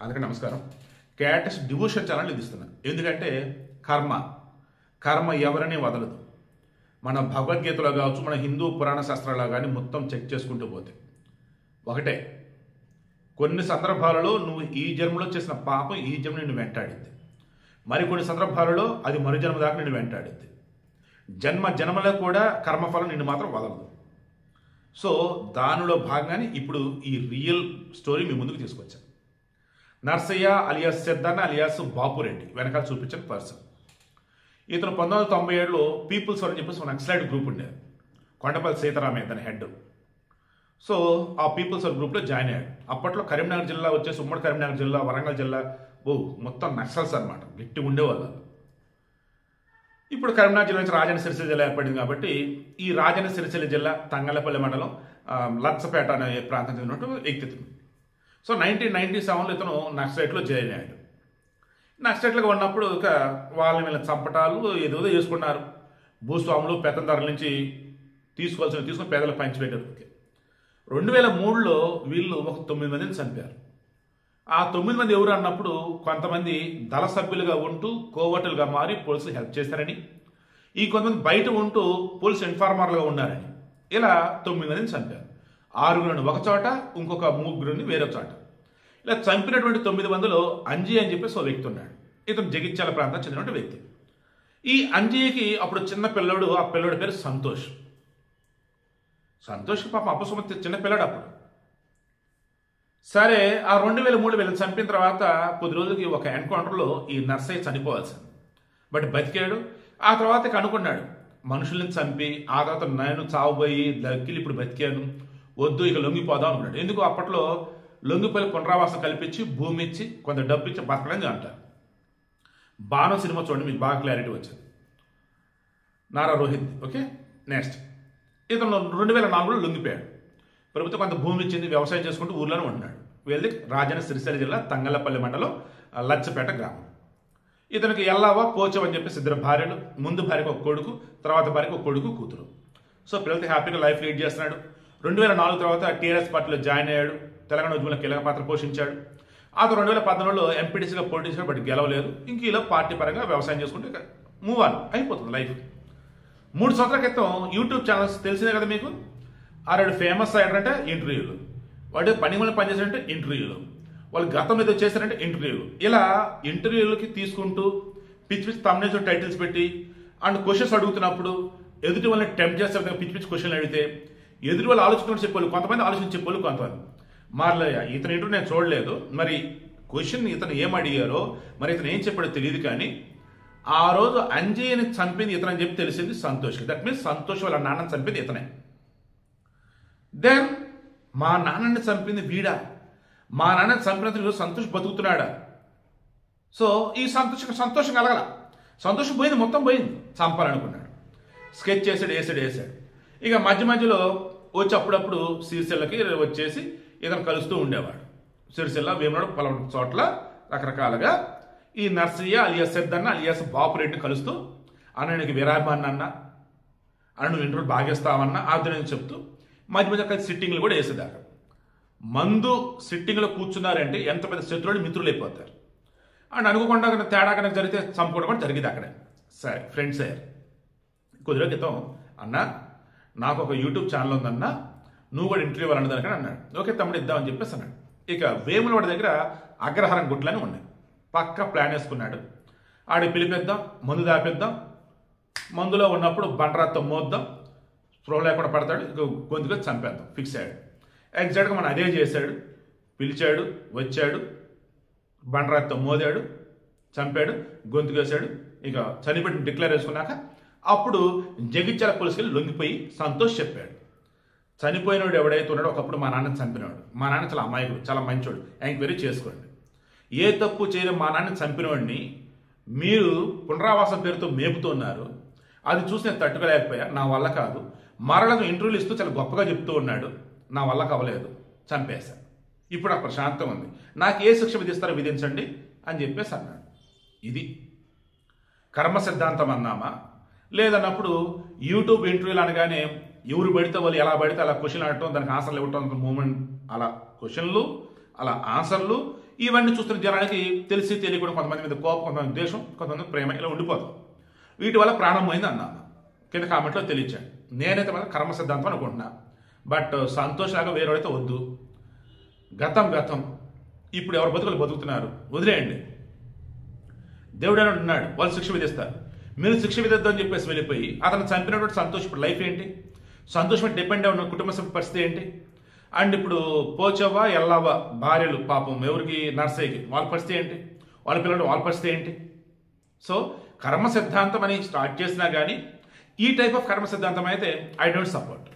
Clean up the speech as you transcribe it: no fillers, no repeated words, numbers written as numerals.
అందుకే నమస్కారం. క్యాటస్ devotion channel ఇది ఇస్తున్నాను. ఎందుకంటే కర్మ ఎవరిని వదలదు. మన భగవద్గీతలో కావచ్చు, మన హిందూ పురాణ శాస్త్రాల్లో కానీ మొత్తం చెక్ చేసుకుంటూ పోతే ఒకటే, కొన్ని సందర్భాలలో నువ్వు ఈ జన్మలో చేసిన పాపం ఈ జన్మ నిన్ను వెంటాడిద్ది, మరికొన్ని సందర్భాలలో అది మరు జన్మ దాకా నిన్ను వెంటాడిద్ది. జన్మలో కూడా కర్మఫలం నిన్ను మాత్రం వదలదు. సో దానిలో భాగంగానే ఇప్పుడు ఈ రియల్ స్టోరీ మీ ముందుకు తీసుకొచ్చాను. నర్సయ్య అలియాస్ సిద్ధన్న అలియాస్ బాపురెడ్డి వెనకాల చూపించిన పర్సన్. ఇతను 1997లో పీపుల్స్ అని చెప్పేసి ఒక నక్సలైట్ గ్రూప్ ఉండేది. కొండపల్లి సీతారామయ్య తన హెడ్. సో ఆ పీపుల్స్ గ్రూప్లో జాయిన్ అయ్యాడు. అప్పట్లో కరీంనగర్ జిల్లా వచ్చేసి ఉమ్మడి కరీంనగర్ జిల్లా, వరంగల్ జిల్లా మొత్తం నక్సల్స్ అనమాట, గట్టి ఉండేవాళ్ళు. ఇప్పుడు కరీంనగర్ జిల్లా నుంచి రాజన్న సిరిసిల్ల జిల్లా ఏర్పడింది కాబట్టి ఈ రాజన్న సిరిసిల్ల జిల్లా తంగలపల్లి మండలం లచ్చపేట అనే ప్రాంతం చెందినట్టు వ్యక్తిత్వం. సో 1997లో ఇతను నక్సలైట్లో జాయిన్ అయ్యాడు. నక్సలైట్లుగా ఉన్నప్పుడు ఇక వీళ్ళని చంపటాలు ఏదో చేసుకున్నారు. భూస్వాములు పెత్తందారుల నుంచి తీసుకుని పేదలకు పంచిపెట్టారు. 2003లో వీళ్ళు ఒక 9 మందిని చంపారు. ఆ 9 మంది ఎవరు అన్నప్పుడు కొంతమంది దళ సభ్యులుగా ఉంటూ కోవటలుగా మారి పోలీసులు హెల్ప్ చేశారని, ఈ కొంతమంది బయట ఉంటూ పోలీసు ఇన్ఫార్మర్లుగా ఉన్నారని, ఇలా 9 మందిని చంపారు. 6 ఒక చోట, ఇంకొక 3 వేరే చోట. ఇలా చంపినటువంటి 9 మందిలో అంజీ అని చెప్పేసి ఒక వ్యక్తి ఉన్నాడు. ఇతను జగిత్యాల ప్రాంతానికి చెందినటువంటి వ్యక్తి. ఈ అంజీకి అప్పుడు చిన్న పిల్లడు, ఆ పిల్లడి పేరు సంతోష్. సంతోష్కి పాపం అపసుమతి చిన్న పిల్లడు అప్పుడు. సరే ఆ 2003 వీళ్ళని చంపిన తర్వాత కొద్ది రోజులకి ఒక ఎన్కౌంటర్లో ఈ నర్సయ్య చనిపోవాల్సింది. బట్ బతికాడు. ఆ తర్వాత ఇక అనుకున్నాడు, మనుషుల్ని చంపి ఆ తర్వాత నేను చావుపోయి దక్కిలి ఇప్పుడు బతికాను, వద్దు ఇక లొంగిపోదాం అనుకున్నాడు. ఎందుకు అప్పట్లో లొంగిపోయి పునరావాసం కల్పించి భూమి ఇచ్చి కొంత డబ్బు ఇచ్చి బతకడం అంటారు. బాణం సినిమా చూడండి, మీకు బాగా క్లారిటీ వచ్చింది. నారా రోహిత్. ఓకే, నెక్స్ట్ ఇతను 2004లో లొంగిపోయాడు. ప్రభుత్వం కొంత భూమి ఇచ్చింది, వ్యవసాయం చేసుకుంటూ ఊర్లోనే ఉంటున్నాడు. వెళ్ళి రాజన్న సిరిసిల్ల జిల్లా తంగలపల్లి మండలం లచ్చపేట గ్రామం. ఇతనికి ఎల్లావా పోచవ్ అని చెప్పేసి 2 భార్యలు. ముందు భార్యకు ఒక కొడుకు, తర్వాత భార్యకు ఒక కొడుకు కూతురు. సో పిల్లలతో హ్యాపీగా లైఫ్ లీడ్ చేస్తున్నాడు. 2004 తర్వాత టీఆర్ఎస్ పార్టీలో జాయిన్ అయ్యాడు. తెలంగాణ ఉద్యమంలో కీలక పాత్ర పోషించాడు. ఆ 2014లో ఎంపీటీసీగా పోటీ చేశాడు, బట్ గెలవలేదు. ఇంక ఇలా పార్టీ పరంగా వ్యవసాయం చేసుకుంటే ఇక మూవ్ ఆన్ అయిపోతుంది లైఫ్. 3 సంవత్సరాల క్రితం యూట్యూబ్ ఛానల్స్ తెలిసిందే కదా మీకు. ఆడు ఫేమస్ అయ్యాడంటే ఇంటర్వ్యూలు, వాడు పనిచేసాడంటే ఇంటర్వ్యూలు, వాళ్ళు గతం మీద చేశారంటే ఇంటర్వ్యూలు. ఇలా ఇంటర్వ్యూలకి తీసుకుంటూ పిచ్చి తమ్నైల్స్ టైటిల్స్ పెట్టి అండ్ క్వశ్చన్స్ అడుగుతున్నప్పుడు ఎదుటి వాళ్ళని టెంప్ట్ చేస్తారు. పిచ్చి క్వశ్చన్లు అడిగితే ఎదుటి వాళ్ళు ఆలోచించుకుని చెప్పాలి, కొంతమంది ఆలోచించి చెప్పాలి, కొంతమంది మారలయ్యా ఇతను ఇంటర్వ్యూ నేను చూడలేదు, మరి క్వశ్చన్ ఇతను ఏం అడిగారో మరి ఇతను ఏం చెప్పాడో తెలియదు. కానీ ఆ రోజు అంజయ్యని చంపింది ఇతనని చెప్పి తెలిసింది సంతోష్కి. దట్ మీన్స్ సంతోష్ వాళ్ళ నాన్నని చంపింది ఇతనే. దెన్ మా నాన్నని చంపింది వీడా, మా నాన్నని చంపినందుకు సంతోష్ బతుకుతున్నాడా? సో ఈ సంతోషం కలగల, సంతోషం పోయింది, మొత్తం పోయింది. చంపాలనుకున్నాడు, స్కెచ్ వేసాడు. ఇక మధ్యలో వచ్చి అప్పుడప్పుడు సిరిసిల్లకి వచ్చేసి ఇతను కలుస్తూ ఉండేవాడు. సిరిసిల్ల, వేమనాడు, పలానా చోట్ల రకరకాలుగా ఈ నర్సయ్య అలియాస్ సిద్ధన్న అలియాస్ బాపురెడ్డిని కలుస్తూ అన్నకి విరామాన్ని అన్న, అన్న ఇంటర్వ్యూ బాగేస్తామన్నా ఆర్దనని చెప్తూ మధ్య కలిసి సిట్టింగ్లు కూడా వేసేదాకా. మందు సిట్టింగ్లో కూర్చున్నారంటే ఎంత పెద్ద శత్రువులు మిత్రులు అయిపోతారు. అండ్ అనుకోకుండా తేడా కనుక జరిగితే చంపుకోవడం కూడా జరిగింది అక్కడే. సరే ఫ్రెండ్స్ అయ్యారు. కొద్ది రోజుల క్రితం అన్న నాకు ఒక యూట్యూబ్ ఛానల్ ఉందన్న, నువ్వు కూడా ఇంటర్వ్యూ అన్నదానికని అన్నాడు. ఓకే తమ్ముడు ఇద్దామని చెప్పేసి అన్నాడు. ఇక వేములవాడి దగ్గర అగ్రహారం గుట్లని ఉన్నాయి. పక్క ప్లాన్ వేసుకున్నాడు. ఆడికి పిలిపిద్దాం, మందు దాపిద్దాం, మందులో ఉన్నప్పుడు బండరాత్తో మోద్దాం, స్పృహ లేకుండా పడతాడు, ఇక గొంతుగా చంపేద్దాం ఫిక్స్ అయ్యాడు. ఎగ్జాక్ట్గా మనం అదే చేశాడు. పిలిచాడు, వచ్చాడు, బండరాత్తో మోదాడు, చంపాడు, గొంతుకేశాడు. ఇక చనిపోయి డిక్లేర్ చేసుకున్నాక అప్పుడు జగిత్యాల పోలీసులు లొంగిపోయి సంతోష్ చెప్పాడు, చనిపోయినోడు ఎవడైతే ఉన్నాడో ఒకప్పుడు మా నాన్నని చంపినవాడు, మా నాన్న చాలా అమాయకుడు, చాలా మంచోడు, ఎంక్వైరీ చేసుకోండి. ఏ తప్పు చేయడం మా నాన్నని చంపినవాడిని మీరు పునరావాసం పేరుతో మేపుతున్నారు, అది చూసి నేను తట్టుకోలేకపోయా, నా వల్ల కాదు. మరలకు ఇంటర్వ్యూలు ఇస్తూ చాలా గొప్పగా చెప్తూ ఉన్నాడు, నా వల్ల కావలేదు, చంపేశాను. ఇప్పుడు నాకు ప్రశాంతం ఉంది, నాకు ఏ శిక్ష విధిస్తారో విధించండి అని చెప్పేసి అన్నాడు. ఇది కర్మ సిద్ధాంతం అన్నామా? లేదన్నప్పుడు యూట్యూబ్ ఇంటర్వ్యూలు అనగానే ఎవరు పడితే వాళ్ళు ఎలా పడితే అలా క్వశ్చన్ అడగటం, దానికి ఆన్సర్లు ఇవ్వటం, మూమెంట్ అలా క్వశ్చన్లు, అలా ఆన్సర్లు, ఇవన్నీ చూస్తున్న జనానికి తెలిసి తెలియకుండా కొంతమంది మీద కోపం, కొంతమంది ద్వేషం, కొంతమంది ప్రేమ ఇలా ఉండిపోతాం. వీటి వల్ల ప్రాణం పోయింది అన్నాను. కింద కామెంట్లో తెలియచాను. నేనైతే మాత్రం కర్మ సిద్ధాంతం అనుకుంటున్నా. బట్ సంతోష్ లాగా వేరేవాడైతే వద్దు. గతం గతం. ఇప్పుడు ఎవరు బతుకులు బతుకుతున్నారు వదిలేయండి. దేవుడు అని ఉన్నాడు, వాళ్ళు శిక్ష విధిస్తారు. మీరు శిక్ష విధిద్దామని చెప్పేసి వెళ్ళిపోయి అతను చంపినటువంటి సంతోష్ ఇప్పుడు లైఫ్ ఏంటి? సంతోషం డిపెండ్ ఉన్న కుటుంబ సభ్యుల పరిస్థితి ఏంటి? అండ్ ఇప్పుడు పోచవ్వ ఎల్లవ్వ భార్యలు పాపం ఎవరికి నర్సయ్యకి వాళ్ళ పరిస్థితి ఏంటి? వాళ్ళ పిల్లలు వాళ్ళ పరిస్థితి ఏంటి? సో కర్మ సిద్ధాంతం అని స్టార్ట్ చేసినా కానీ ఈ టైప్ ఆఫ్ కర్మ సిద్ధాంతం అయితే ఐ డోంట్ సపోర్ట్.